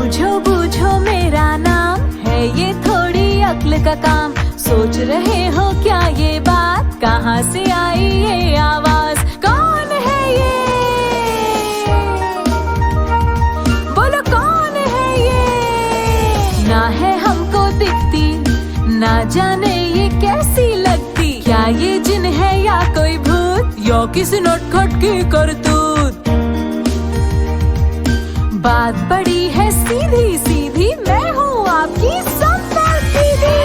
बूझो बूझो मेरा नाम है ये थोड़ी अक्ल का काम। सोच रहे हो क्या ये बात, कहाँ से आई ये आवाज, कौन है ये, बोलो कौन है ये। ना है हमको दिखती, ना जाने ये कैसी लगती, क्या ये जिन है या कोई भूत, या किसी नटखट की करतूत। बात बड़ी है सीधी सीधी, मैं हूँ आपकी संपर दीदी।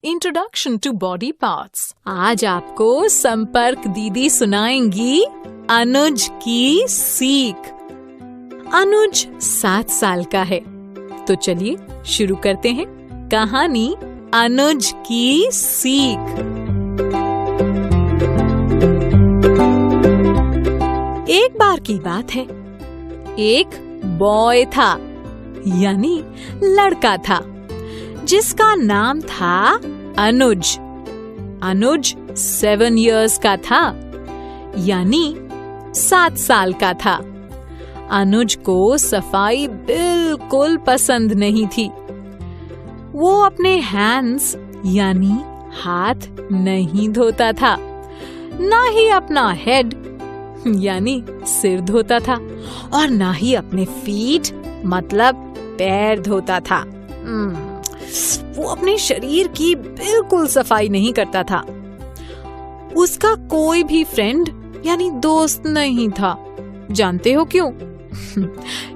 Introduction to body parts. आज आपको संपर्क दीदी सुनाएंगी अनुज की सीख। अनुज 7 साल का है, तो चलिए शुरू करते हैं कहानी अनुज की सीख। एक बार की बात है, एक बॉय था, यानी लड़का था, जिसका नाम था अनुज। अनुज 7 इयर्स का था, यानी 7 साल का था। अनुज को सफाई बिल्कुल पसंद नहीं थी। वो अपने हैंड्स यानी हाथ नहीं धोता था, ना ही अपना हेड यानी सिर धोता था, और ना ही अपने फीट मतलब पैर धोता था। वो अपने शरीर की बिल्कुल सफाई नहीं करता था। उसका कोई भी फ्रेंड यानी दोस्त नहीं था। जानते हो क्यों?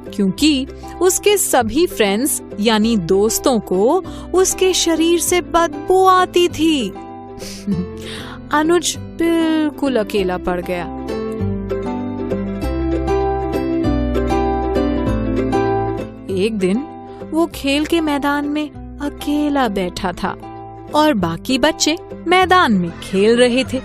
क्योंकि उसके सभी फ्रेंड्स यानी दोस्तों को उसके शरीर से बदबू आती थी। अनुज बिल्कुल अकेला पड़ गया। एक दिन वो खेल के मैदान में अकेला बैठा था और बाकी बच्चे मैदान में खेल रहे थे।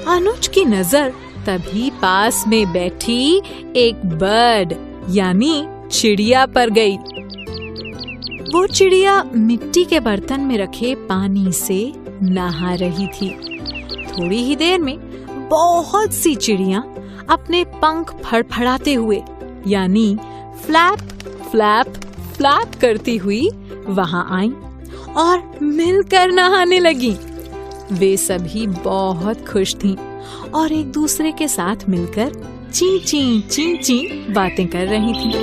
अनुज की नजर तभी पास में बैठी एक बर्ड यानी चिड़िया पर गई। वो चिड़िया मिट्टी के बर्तन में रखे पानी से नहा रही थी। थोड़ी ही देर में बहुत सी चिड़ियां अपने पंख फड़फड़ाते हुए यानी फ्लैप फ्लैप फ्लैप करती हुई वहां आई और मिलकर नहाने लगी। वे सभी बहुत खुश थीं और एक दूसरे के साथ मिलकर ची ची ची ची बातें कर रही थीं।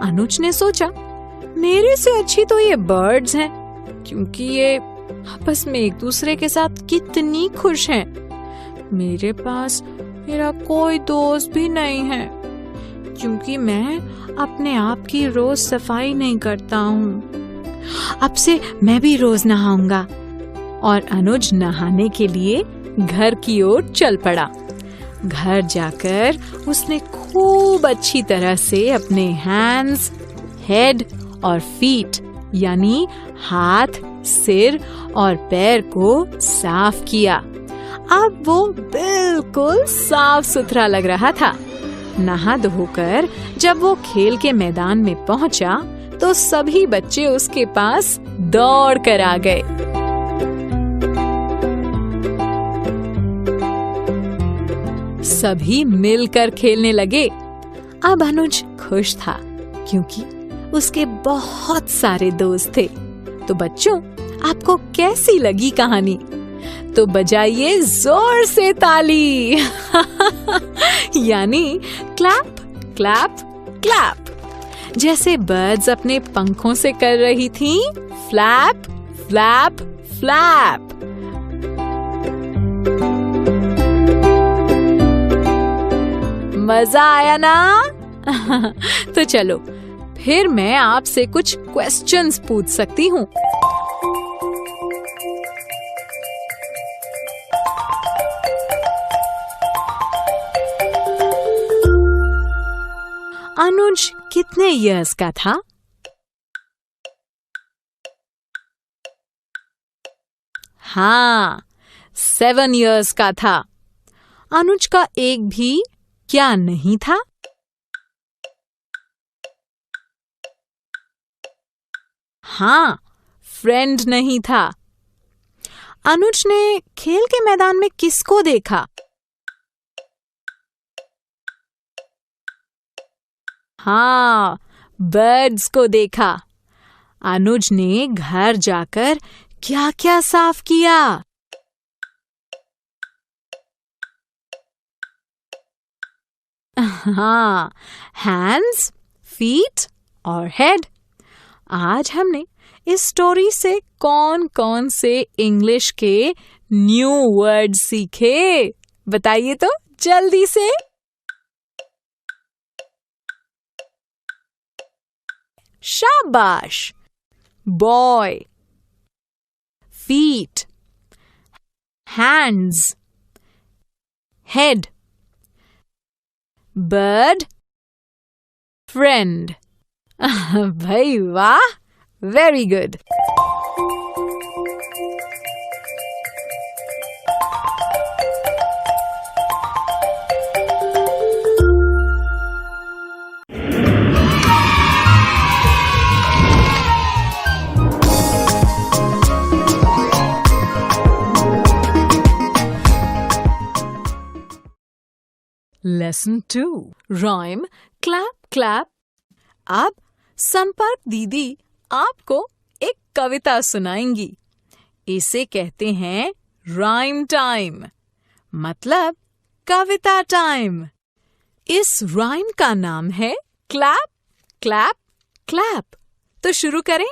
अनुज ने सोचा, मेरे से अच्छी तो ये बर्ड्स हैं, क्योंकि ये आपस में एक दूसरे के साथ कितनी खुश हैं। मेरे पास मेरा कोई दोस्त भी नहीं है, क्योंकि मैं अपने आप की रोज सफाई नहीं करता हूँ। अब से मैं भी रोज नहाऊंगा। और अनुज नहाने के लिए घर की ओर चल पड़ा। घर जाकर उसने खूब अच्छी तरह से अपने हैंड्स, हेड और फीट यानी हाथ, सिर और पैर को साफ किया। अब वो बिल्कुल साफ सुथरा लग रहा था। नहा धोकर जब वो खेल के मैदान में पहुंचा तो सभी बच्चे उसके पास दौड़ कर आ गए। सभी मिलकर खेलने लगे। अब अनुज खुश था, क्योंकि उसके बहुत सारे दोस्त थे। तो बच्चों, आपको कैसी लगी कहानी? तो बजाइए जोर से ताली। यानी क्लैप क्लैप क्लैप, जैसे बर्ड्स अपने पंखों से कर रही थीं, फ्लैप फ्लैप फ्लैप। मजा आया ना? तो चलो फिर मैं आपसे कुछ क्वेश्चंस पूछ सकती हूँ। अनुज कितने इयर्स का था? हाँ, 7 years का था। अनुज का एक भी क्या नहीं था? हाँ, फ्रेंड नहीं था। अनुज ने खेल के मैदान में किसको देखा? हाँ, बर्ड्स को देखा। अनुज ने घर जाकर क्या-क्या साफ किया? हाँ, हैंड्स, फीट और हेड। आज हमने इस स्टोरी से कौन-कौन से इंग्लिश के न्यू वर्ड सीखे? बताइए तो जल्दी से। शाबाश! Boy, feet, hands, head, bird, friend. भाई वाह, very good. Lesson 2 Rhyme Clap Clap। अब संपर्क दीदी आपको एक कविता सुनाएंगी। इसे कहते हैं राइम टाइम, मतलब कविता टाइम। इस राइम का नाम है क्लैप क्लैप क्लैप। तो शुरू करें।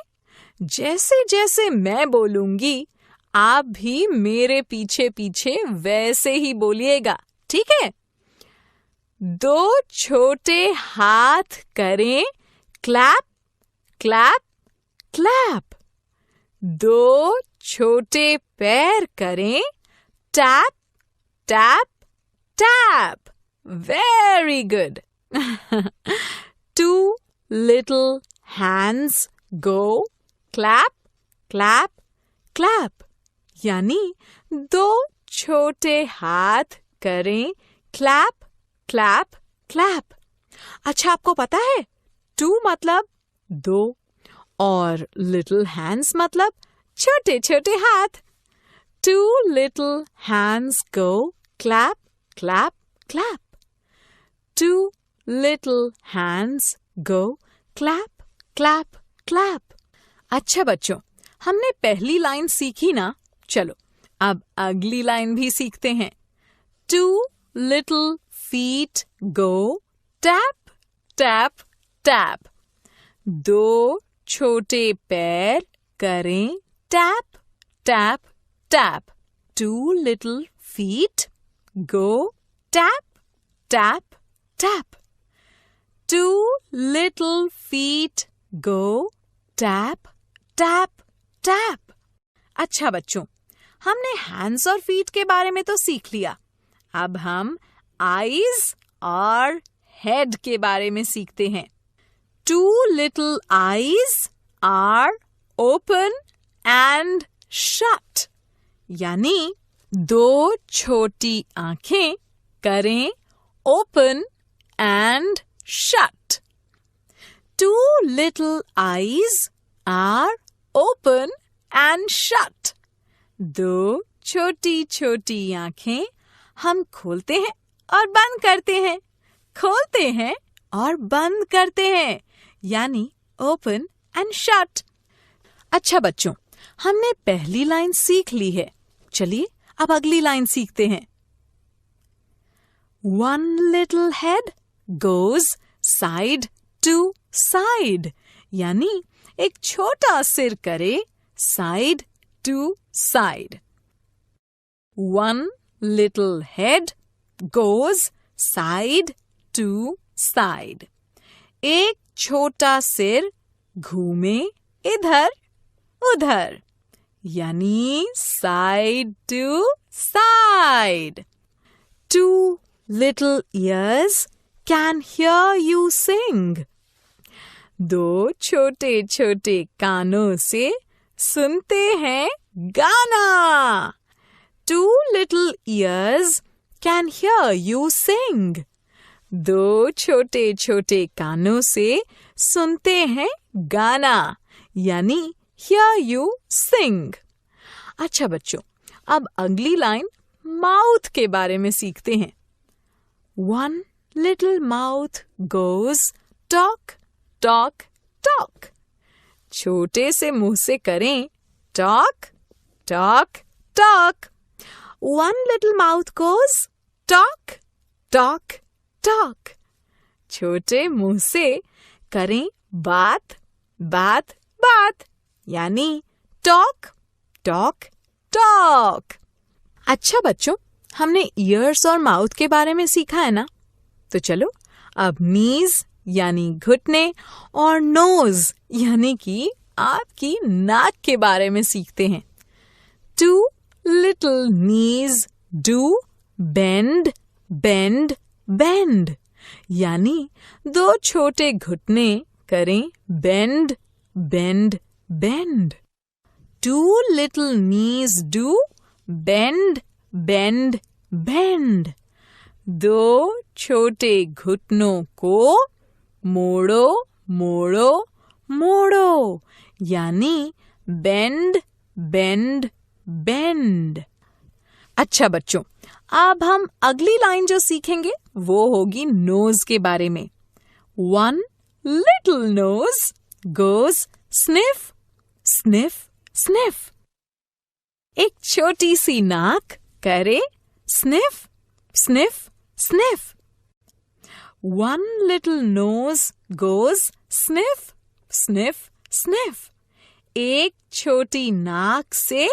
जैसे जैसे मैं बोलूंगी आप भी मेरे पीछे पीछे वैसे ही बोलिएगा, ठीक है? 2 छोटे हाथ करें क्लैप क्लैप क्लैप। 2 छोटे पैर करें tap tap tap. Very good. 2 little hands go clap clap clap। यानी 2 छोटे हाथ करें क्लैप क्लैप क्लैप। अच्छा, आपको पता है 2 मतलब 2 और little hands मतलब छोटे छोटे हाथ। 2 little hands go clap clap clap। 2 little hands go clap clap clap। अच्छा बच्चों, हमने पहली लाइन सीखी ना, चलो अब अगली लाइन भी सीखते हैं। 2 little feet go tap tap tap। 2 छोटे पैर करें tap tap tap। 2 little feet go tap tap tap। 2 little feet go tap tap tap। अच्छा बच्चों, हमने हैंड्स और फीट के बारे में तो सीख लिया। अब हम आईज और हेड के बारे में सीखते हैं। 2 little eyes are open and shut। यानी 2 छोटी आंखें करें open and shut। 2 little eyes are open and shut। 2 छोटी छोटी आंखें हम खोलते हैं और बंद करते हैं, खोलते हैं और बंद करते हैं, यानी ओपन एंड शट। अच्छा बच्चों, हमने पहली लाइन सीख ली है। चलिए अब अगली लाइन सीखते हैं। 1 little head goes side to side। यानी एक छोटा सिर करे side to side। 1 little head goes side to side। एक छोटा सिर घूमे इधर उधर, यानी side to side। 2 little ears can hear you sing। 2 छोटे छोटे कानों से सुनते हैं गाना. Two little ears can hear you sing. दो छोटे छोटे कानों से सुनते हैं गाना, यानी hear you sing. अच्छा बच्चों, अब अगली लाइन माउथ के बारे में सीखते हैं. One little mouth goes talk, talk, talk. छोटे से मुंह से करें talk, talk, talk. One little mouth goes talk, talk, talk. छोटे मुंह से करें बात, बात, बात, यानी talk, talk, talk. अच्छा बच्चों, हमने ईयर्स और माउथ के बारे में सीखा है ना? तो चलो अब नीज यानी घुटने और नोज यानी कि आपकी नाक के बारे में सीखते हैं. Two little knees do bend, bend, bend. यानी दो छोटे घुटने करें bend, bend, bend. Two little knees do bend, bend, bend. दो छोटे घुटनों को मोड़ो, मोड़ो, मोड़ो, यानी bend, bend, bend. अच्छा बच्चों, अब हम अगली लाइन जो सीखेंगे वो होगी नोज के बारे में. One little nose goes sniff, sniff, sniff. एक छोटी सी नाक करे sniff, sniff, sniff. One little nose goes sniff, sniff, sniff. एक छोटी नाक से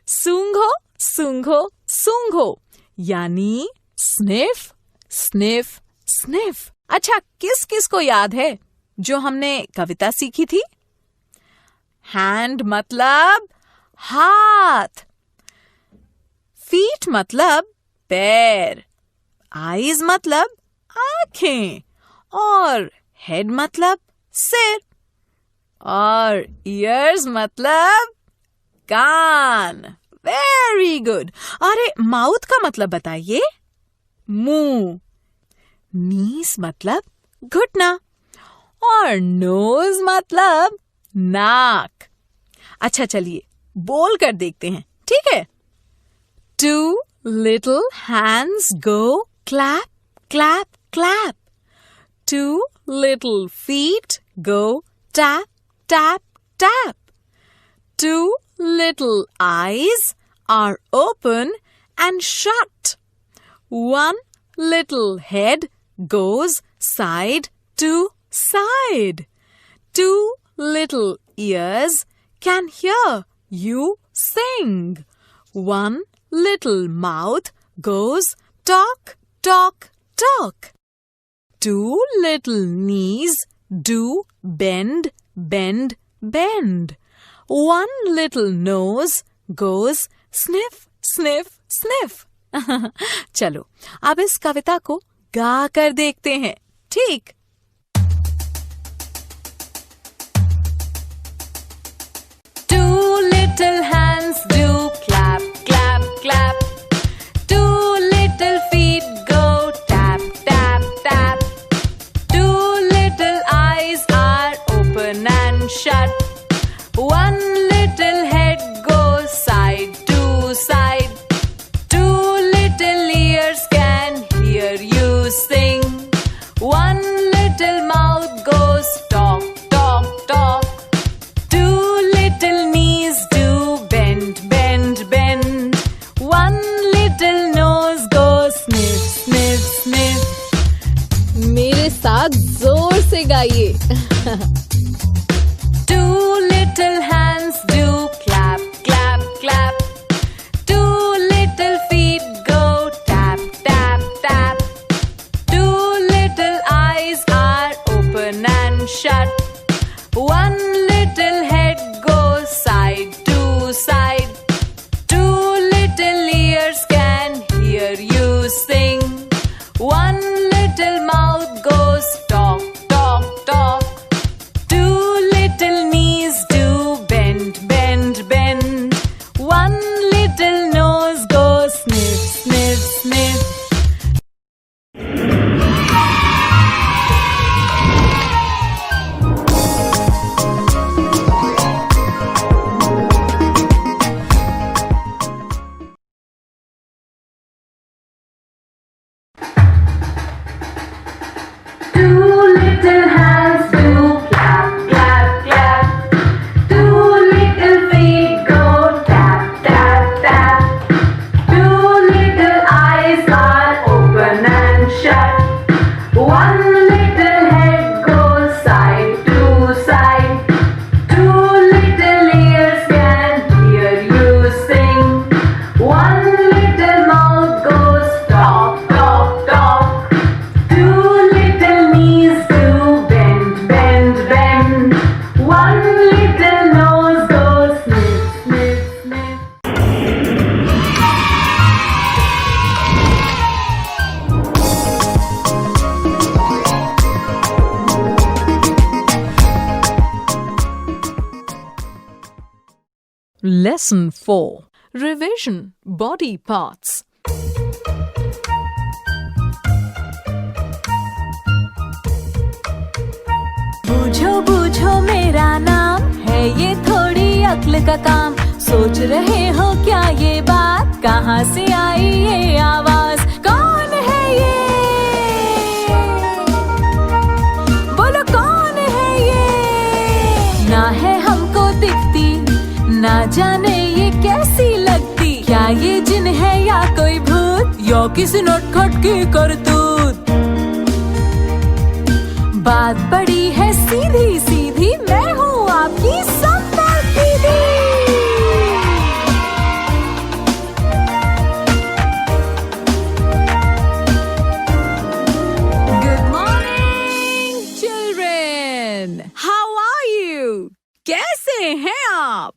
सूंघो, सूंघो, सूंघो, यानी sniff, sniff, sniff. अच्छा, किस किस को याद है जो हमने कविता सीखी थी? हैंड मतलब हाथ, फीट मतलब पैर, आईज मतलब आंखें और हेड मतलब सिर और ईयर्स मतलब कान. Very good. अरे माउथ का मतलब बताइए? मुंह. नीस मतलब घुटना और नोज मतलब नाक. अच्छा चलिए बोल कर देखते हैं, ठीक है? Two little hands go clap, clap, clap. Two little feet go tap, tap, tap. Two little eyes are open and shut. One little head goes side to side. Two little ears can hear you sing. One little mouth goes talk, talk, talk. Two little knees do bend, bend, bend. One little nose goes sniff, sniff, sniff. चलो अब इस कविता को गा कर देखते हैं, ठीक? Two little hands do clap, clap, clap. Two little feet go tap, tap, tap. Two little eyes are open and shut. One little head goes side to side. Two little ears can hear you sing. One little mouth goes talk, talk, talk. Two little knees do bend, bend, bend. One little nose goes sniff, sniff, sniff. मेरे साथ जोर से गाइए. Two little hands do clap, clap, clap. Two little feet go tap, tap, tap. Two little eyes are open and shut. One little head goes side to side. Two little ears can hear you sing. One little mouth goes talk, talk, talk. Lesson 4. Revision Body Parts. बूझो बूझो मेरा नाम है ये थोड़ी अक्ल का काम। सोच रहे हो क्या ये बात, कहाँ से आई ये आवाज, कौन है ये, बोलो कौन है ये। ना है हमको दिखती, ना जाने ये कैसी लगती, क्या ये जिन है या कोई भूत, या किसी नटखट की करतूत। बात बड़ी है सीधी सीधी, मैं हूँ आपकी संपर्क दीदी। Good morning, children. How are you? कैसे हैं आप?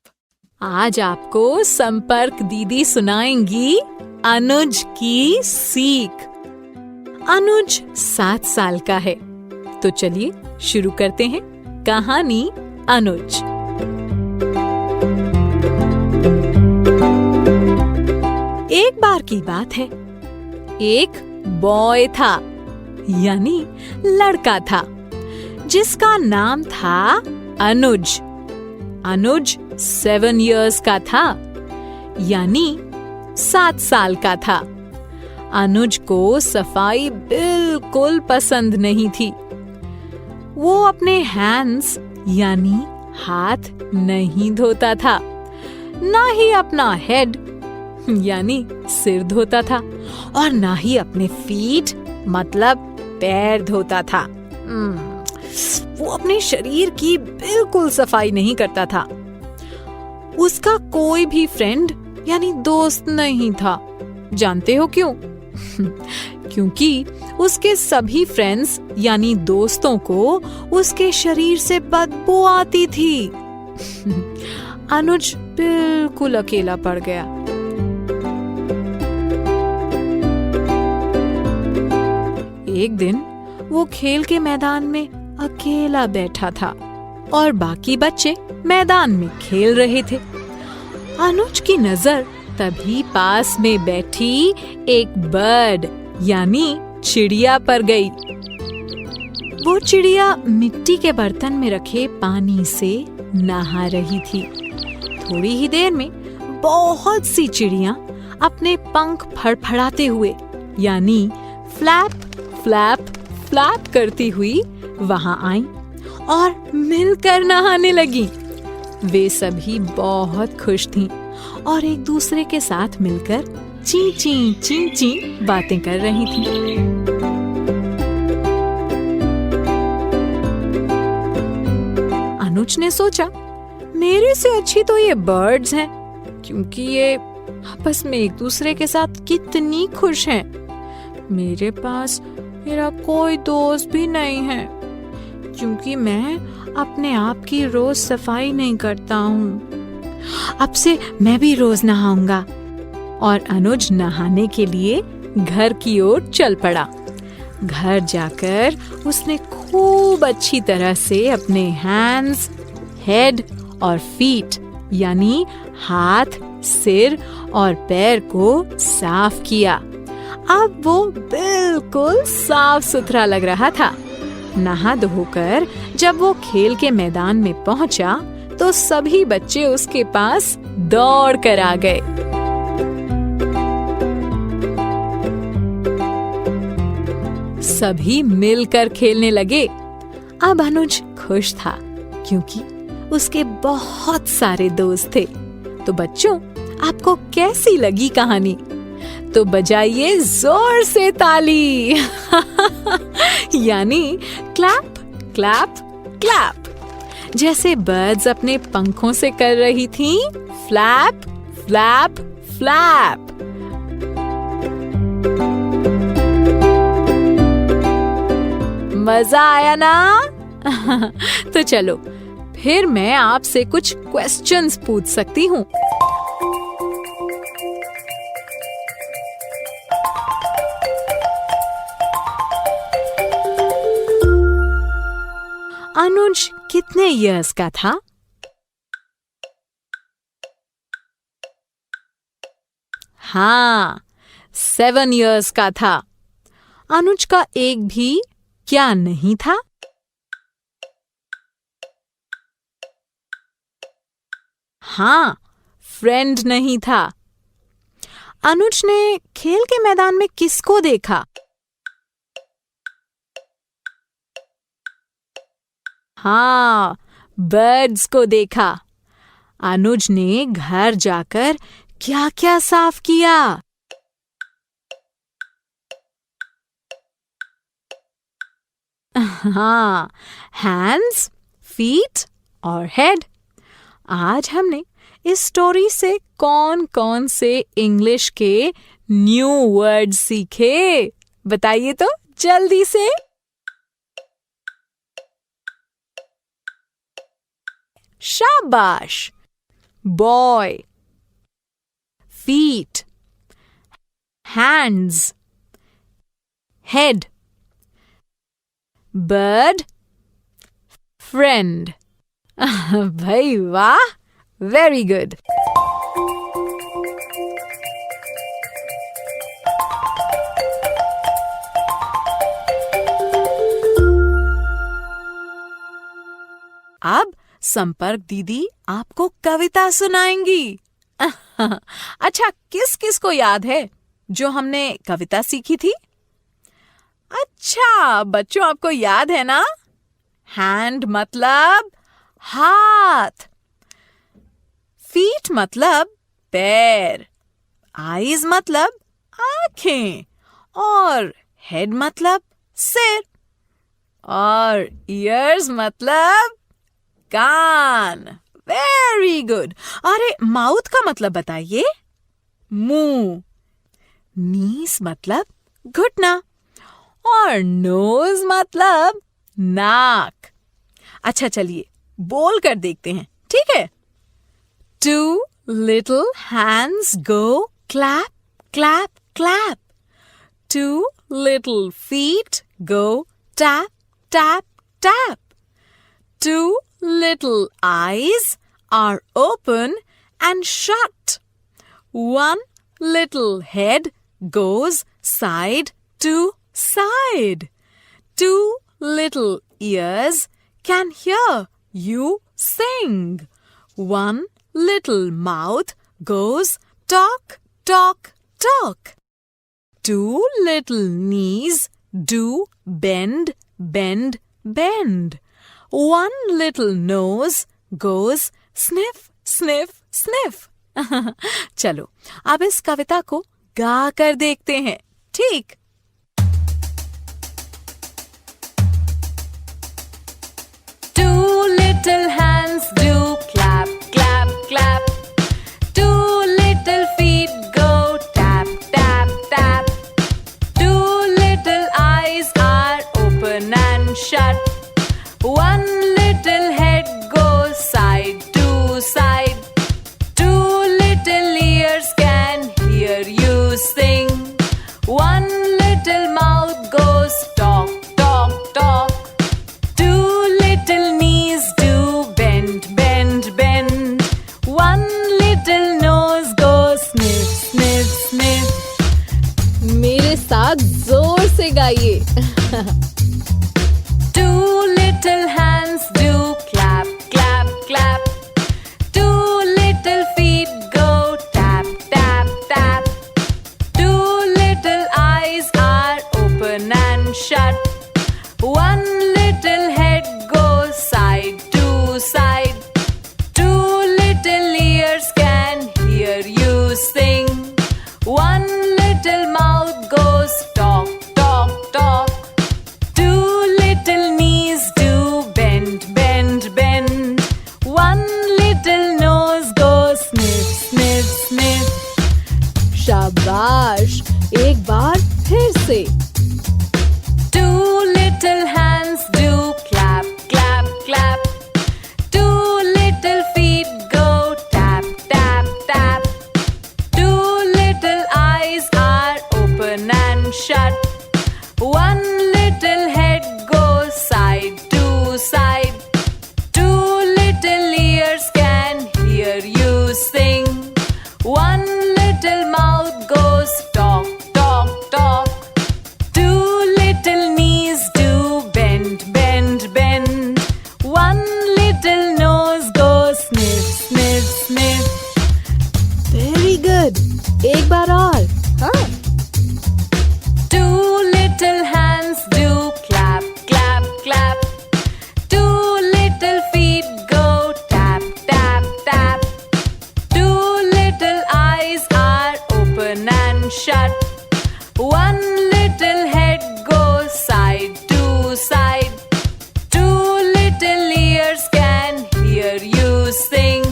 आज आपको संपर्क दीदी सुनाएंगी अनुज की सीख। अनुज 7 साल का है, तो चलिए शुरू करते हैं कहानी अनुज। एक बार की बात है, एक बॉय था, यानी लड़का था, जिसका नाम था अनुज। अनुज 7 years का था, यानी 7 साल का था। अनुज को सफाई बिल्कुल पसंद नहीं थी। वो अपने हैंड्स यानी हाथ नहीं धोता था, ना ही अपना हेड यानी सिर धोता था, और ना ही अपने फीट मतलब पैर धोता था। वो अपने शरीर की बिल्कुल सफाई नहीं करता था। उसका कोई भी फ्रेंड यानी दोस्त नहीं था। जानते हो क्यों? क्योंकि उसके सभी फ्रेंड्स यानी दोस्तों को उसके शरीर से बदबू आती थी। अनुज बिल्कुल अकेला पड़ गया। एक दिन वो खेल के मैदान में अकेला बैठा था और बाकी बच्चे मैदान में खेल रहे थे। अनुज की नजर तभी पास में बैठी एक बर्ड यानी चिड़िया पर गई। वो चिड़िया मिट्टी के बर्तन में रखे पानी से नहा रही थी। थोड़ी ही देर में बहुत सी चिड़ियां अपने पंख फड़फड़ाते हुए यानी फ्लैप फ्लैप फ्लैप करती हुई वहां आई और मिलकर नहाने लगी। वे सभी बहुत खुश थीं और एक दूसरे के साथ मिलकर ची ची ची ची बातें कर रही थीं। अनुज ने सोचा, मेरे से अच्छी तो ये बर्ड्स हैं, क्योंकि ये आपस में एक दूसरे के साथ कितनी खुश हैं। मेरे पास मेरा कोई दोस्त भी नहीं है, क्योंकि मैं अपने आप की रोज सफाई नहीं करता हूँ। अब से मैं भी रोज नहाऊंगा। और अनुज नहाने के लिए घर की ओर चल पड़ा। घर जाकर उसने खूब अच्छी तरह से अपने हैंड्स, हेड और फीट यानी हाथ, सिर और पैर को साफ किया। अब वो बिल्कुल साफ सुथरा लग रहा था। नहा धोकर जब वो खेल के मैदान में पहुंचा तो सभी बच्चे उसके पास दौड़ कर आ गए। सभी मिलकर खेलने लगे। अब अनुज खुश था, क्योंकि उसके बहुत सारे दोस्त थे। तो बच्चों, आपको कैसी लगी कहानी? तो बजाइए जोर से ताली। यानी क्लैप क्लैप क्लैप, जैसे बर्ड्स अपने पंखों से कर रही थीं, फ्लैप फ्लैप फ्लैप। मजा आया ना? तो चलो फिर मैं आपसे कुछ क्वेश्चंस पूछ सकती हूँ। अनुज कितने इयर्स का था? हाँ, 7 years का था। अनुज का एक भी क्या नहीं था? हाँ, फ्रेंड नहीं था। अनुज ने खेल के मैदान में किसको देखा? हाँ, बर्ड्स को देखा। अनुज ने घर जाकर क्या क्या साफ किया? हाँ, हैंड्स, फीट और हेड। आज हमने इस स्टोरी से कौन कौन से इंग्लिश के न्यू वर्ड्स सीखे? बताइए तो जल्दी से। शाबाश! Boy, feet, hands, head, bird, friend. भाई वाह, वेरी गुड। अब संपर्क दीदी आपको कविता सुनाएंगी। अच्छा, किस किस को याद है जो हमने कविता सीखी थी? अच्छा बच्चों, आपको याद है ना? हैंड मतलब हाथ, फीट मतलब पैर, आईज मतलब आंखें और हेड मतलब सिर और ईयर्स मतलब कान। Very good. अरे माउथ का मतलब बताइए? मुंह। नीस मतलब घुटना और नोज मतलब नाक। अच्छा चलिए बोल कर देखते हैं, ठीक है? 2 little hands go clap, clap, clap. 2 little feet go tap, tap, tap. 2 little eyes are open and shut. 1 little head goes side to side. 2 little ears can hear you sing. 1 little mouth goes talk, talk, talk. 2 little knees do bend, bend, bend. 1 little nose goes sniff, sniff, sniff. चलो अब इस कविता को गा कर देखते हैं, ठीक? Little hands do clap, clap, clap. 2 little feet go tap, tap, tap. 2 little eyes are open and shut. 1 little head goes side to side. 2 little ears can hear you sing. 1 little mouth goes talk, talk, talk. 2 little knees do bend, bend, bend. 1 little nose goes sniff, sniff, sniff. मेरे साथ जोर से गाइए। 2 little hands do clap, clap, clap. 2 little feet go tap, tap, tap. 2 little eyes are open and shut. 1 little head goes side to side. 2 little ears can hear you sing. 1 little mouth goes talk, talk, talk. 2 little knees do bend, bend, bend. 1 little nose goes sniff, sniff, sniff. शाबाश! एक बार फिर से। 2 little hands do clap, clap, clap. 2 little feet go tap, tap, tap. 2 little eyes are open and shut. 1 little head goes side to side. 2 little ears can hear you sing. 1 little mouth एक बार और। हाँ। Two little hands do clap, clap, clap. Two little feet go tap, tap, tap. Two little eyes are open and shut. One little head goes side to side. Two little ears can hear you sing.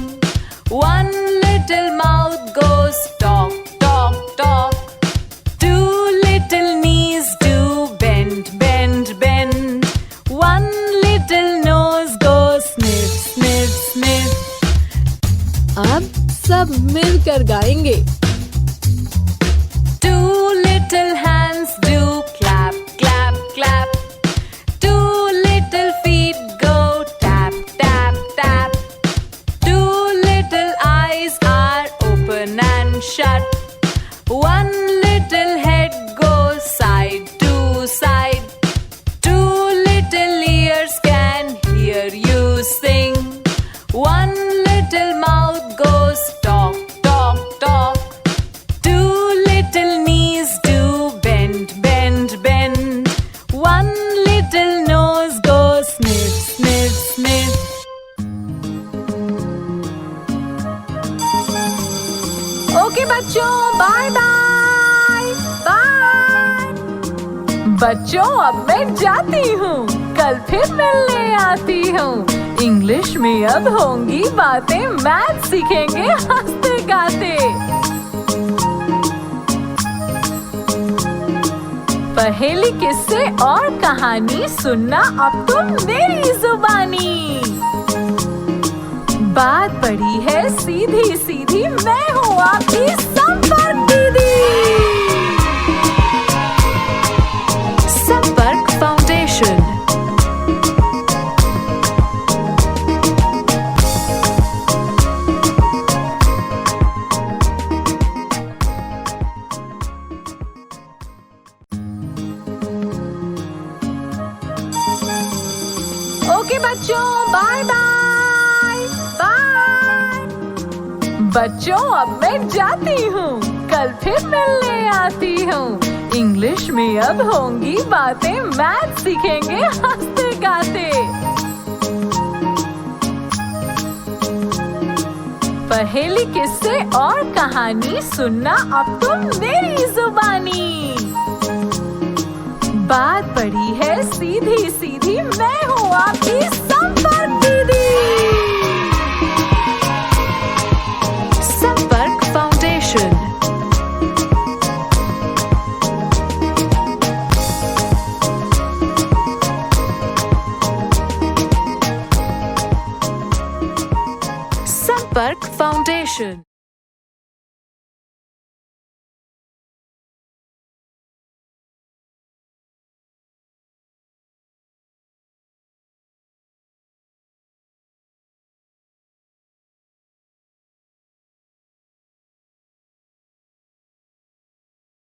One little mouth goes talk, talk, talk. Two little knees do bend, bend, bend. One little nose goes sniff, sniff, sniff. अब सब मिलकर गाएंगे। Two little hands do clap, clap, clap. Two little feet go tap, tap, tap. Two little eyes are open and shut. One little head goes side to side. Two little ears can hear you sing. One little mouth goes talk, talk, talk. Two little knees do bend, bend, bend. One little nose goes sniff, sniff, sniff. Okay बच्चों, bye bye bye. बच्चों अब मैं जाती हूँ, कल फिर मिलने आती हूँ। इंग्लिश में अब होंगी बातें, मैथ सीखेंगे हंसते गाते। पहेली किस्से और कहानी सुनना अब तुम मेरी जुबानी। बात बड़ी है सीधी सीधी, मैं हूँ आपकी संपर्क दीदी। संपर्क फाउंडेशन। ओके बच्चों, बाय बाय बाय। बच्चों अब मैं जाती हूँ, कल फिर मिलने आती हूँ। इंग्लिश में अब होंगी बातें, मैथ सीखेंगे हंसते गाते। पहेली किस्से और कहानी सुनना अब तुम मेरी जुबानी। बात बड़ी है सीधी सीधी, मैं हूँ आपकी